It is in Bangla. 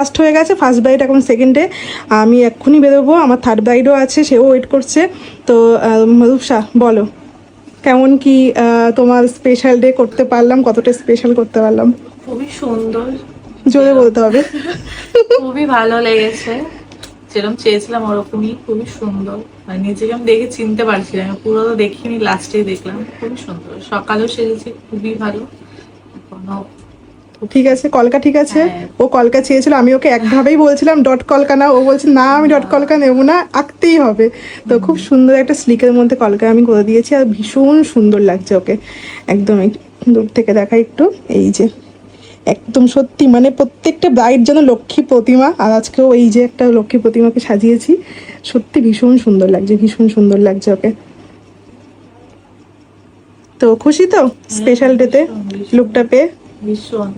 ফার্স্ট হয়ে গেছে, ফার্স্ট ব্রাইড, এখন সেকেন্ডে আমি এক্ষুনি বেরোবো, আমার থার্ড ব্রাইডও আছে, সেও ওয়েট করছে। তো রূপসা বলো কেমন কি তোমার স্পেশাল ডে করতে পারলাম, কতটা স্পেশাল করতে পারলাম? খুবই সুন্দর, জোরে বলতে হবে। খুবই ভালো লেগেছে, যেরকম চেয়েছিলাম ওরকমই, খুবই সুন্দর। মানে নিজেকে আমি দেখে চিনতে পারছিলাম, আমি পুরো তো দেখিনি, লাস্টেই দেখলাম। খুবই সুন্দর, সকালেও সেজেছি খুবই ভালো। এখনো ঠিক আছে, কলকা ঠিক আছে। হ্যাঁ। ও কলকা চেয়েছিল, আমি ওকে একভাবেই বলছিলাম ডট কলকা না, ও বলছে না আমি ডট কলকা নেবো না, আঁকতেই হবে। তো খুব সুন্দর একটা স্লিকের মধ্যে কলকা আমি করে দিয়েছি, আর ভীষণ সুন্দর লাগছে ওকে। একদম দূর থেকে দেখাই একটু, এই যে একদম সত্যি মানে প্রত্যেকটা ব্রাইড যেন লক্ষ্মী প্রতিমা, আর আজকেও এই যে একটা লক্ষ্মী প্রতিমাকে সাজিয়েছি, সত্যি ভীষণ সুন্দর লাগছে, ভীষণ সুন্দর লাগছে ওকে। তো খুশি তো স্পেশাল ডেতে ভীষণ, ভীষণ, লুকটা পেয়ে? ভীষণ।